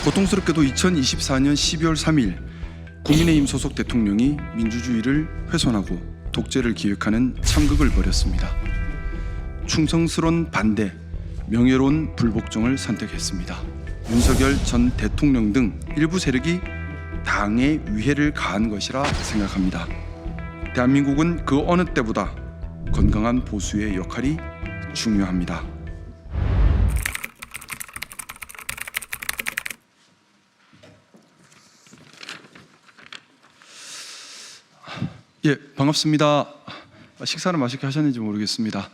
고통스럽게도 2024년 12월 3일 국민의힘 소속 대통령이 민주주의를 훼손하고 독재를 기획하는 참극을 벌였습니다. 충성스러운 반대, 명예로운 불복종을 선택했습니다. 윤석열 전 대통령 등 일부 세력이 당에 위해를 가한 것이라 생각합니다. 대한민국은 그 어느 때보다 건강한 보수의 역할이 중요합니다. 예, 반갑습니다. 식사는 맛있게 하셨는지 모르겠습니다.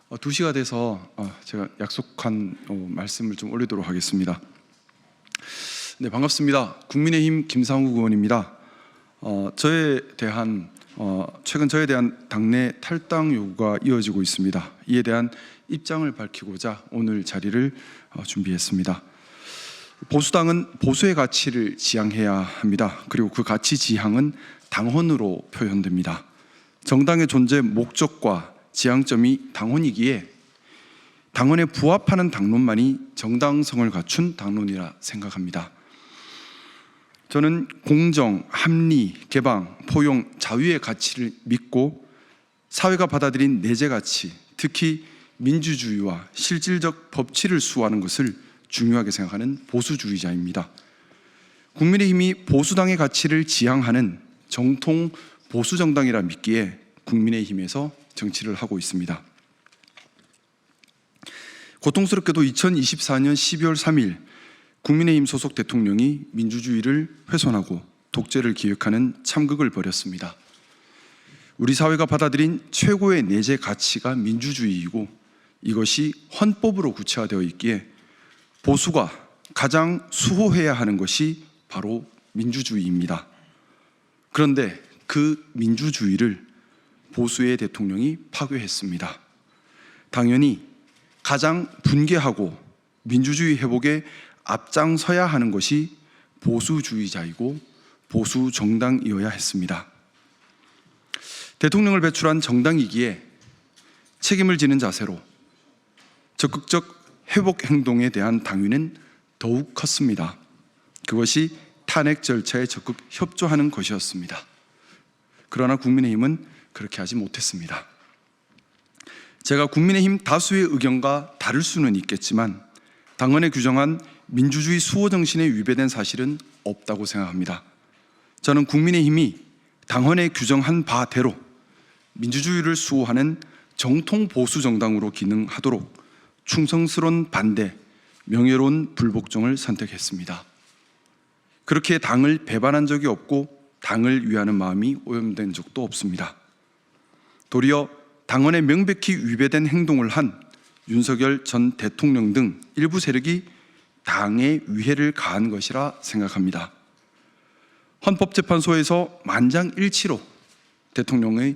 2시가 돼서 제가 약속한 말씀을 좀 올리도록 하겠습니다. 네, 반갑습니다. 국민의힘 김상욱 의원입니다. 최근 저에 대한 당내 탈당 요구가 이어지고 있습니다. 이에 대한 입장을 밝히고자 오늘 자리를 준비했습니다. 보수당은 보수의 가치를 지향해야 합니다. 그리고 그 가치 지향은 당헌으로 표현됩니다. 정당의 존재 목적과 지향점이 당헌이기에 당헌에 부합하는 당론만이 정당성을 갖춘 당론이라 생각합니다. 저는 공정, 합리, 개방, 포용, 자유의 가치를 믿고 사회가 받아들인 내재 가치, 특히 민주주의와 실질적 법치를 수호하는 것을 중요하게 생각하는 보수주의자입니다. 국민의힘이 보수당의 가치를 지향하는 정통 보수정당이라 믿기에 국민의힘에서 정치를 하고 있습니다. 고통스럽게도 2024년 12월 3일 국민의힘 소속 대통령이 민주주의를 훼손하고 독재를 기획하는 참극을 벌였습니다. 우리 사회가 받아들인 최고의 내재 가치가 민주주의이고 이것이 헌법으로 구체화되어 있기에 보수가 가장 수호해야 하는 것이 바로 민주주의입니다. 그런데 그 민주주의를 보수의 대통령이 파괴했습니다. 당연히 가장 분개하고 민주주의 회복에 앞장서야 하는 것이 보수주의자이고 보수 정당이어야 했습니다. 대통령을 배출한 정당이기에 책임을 지는 자세로 적극적 회복 행동에 대한 당위는 더욱 컸습니다. 그것이 탄핵 절차에 적극 협조하는 것이었습니다. 그러나 국민의힘은 그렇게 하지 못했습니다. 제가 국민의힘 다수의 의견과 다를 수는 있겠지만 당헌에 규정한 민주주의 수호 정신에 위배된 사실은 없다고 생각합니다. 저는 국민의힘이 당헌에 규정한 바대로 민주주의를 수호하는 정통 보수 정당으로 기능하도록 충성스러운 반대, 명예로운 불복종을 선택했습니다. 그렇게 당을 배반한 적이 없고 당을 위하는 마음이 오염된 적도 없습니다. 도리어 당헌에 명백히 위배된 행동을 한 윤석열 전 대통령 등 일부 세력이 당에 위해를 가한 것이라 생각합니다. 헌법재판소에서 만장일치로 대통령의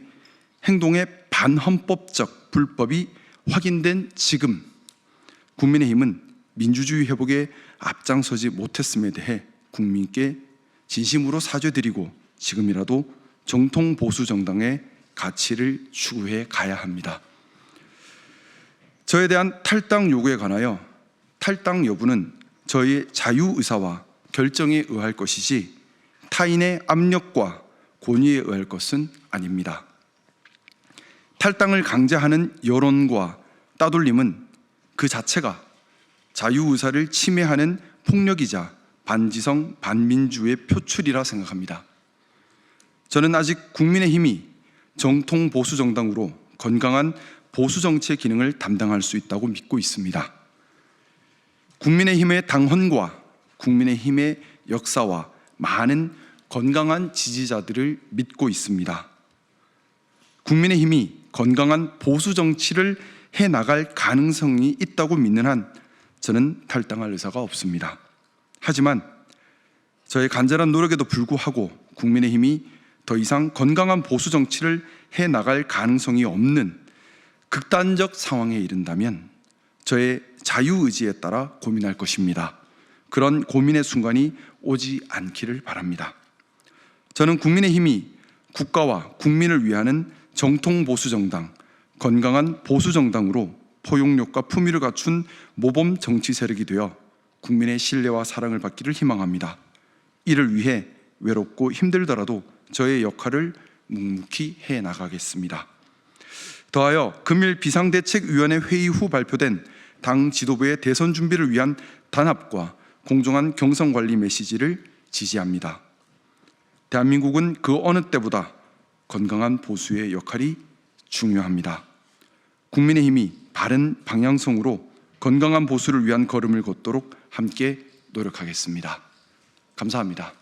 행동의 반헌법적 불법이 확인된 지금 국민의힘은 민주주의 회복에 앞장서지 못했음에 대해 국민께 진심으로 사죄드리고 지금이라도 정통 보수 정당의 가치를 추구해 가야 합니다. 저에 대한 탈당 요구에 관하여 탈당 여부는 저의 자유의사와 결정에 의할 것이지 타인의 압력과 권위에 의할 것은 아닙니다. 탈당을 강제하는 여론과 따돌림은 그 자체가 자유의사를 침해하는 폭력이자 반지성 반민주의 표출이라 생각합니다. 저는 아직 국민의힘이 정통 보수 정당으로 건강한 보수 정치의 기능을 담당할 수 있다고 믿고 있습니다. 국민의힘의 당헌과 국민의힘의 역사와 많은 건강한 지지자들을 믿고 있습니다. 국민의힘이 건강한 보수 정치를 해나갈 가능성이 있다고 믿는 한 저는 탈당할 의사가 없습니다. 하지만 저의 간절한 노력에도 불구하고 국민의힘이 더 이상 건강한 보수 정치를 해나갈 가능성이 없는 극단적 상황에 이른다면 저의 자유의지에 따라 고민할 것입니다. 그런 고민의 순간이 오지 않기를 바랍니다. 저는 국민의힘이 국가와 국민을 위하는 정통 보수 정당, 건강한 보수 정당으로 포용력과 품위를 갖춘 모범 정치 세력이 되어 국민의 신뢰와 사랑을 받기를 희망합니다. 이를 위해 외롭고 힘들더라도 저의 역할을 묵묵히 해나가겠습니다. 더하여 금일 비상대책위원회 회의 후 발표된 당 지도부의 대선 준비를 위한 단합과 공정한 경선관리 메시지를 지지합니다. 대한민국은 그 어느 때보다 건강한 보수의 역할이 중요합니다. 국민의힘이 바른 방향성으로 건강한 보수를 위한 걸음을 걷도록 함께 노력하겠습니다. 감사합니다.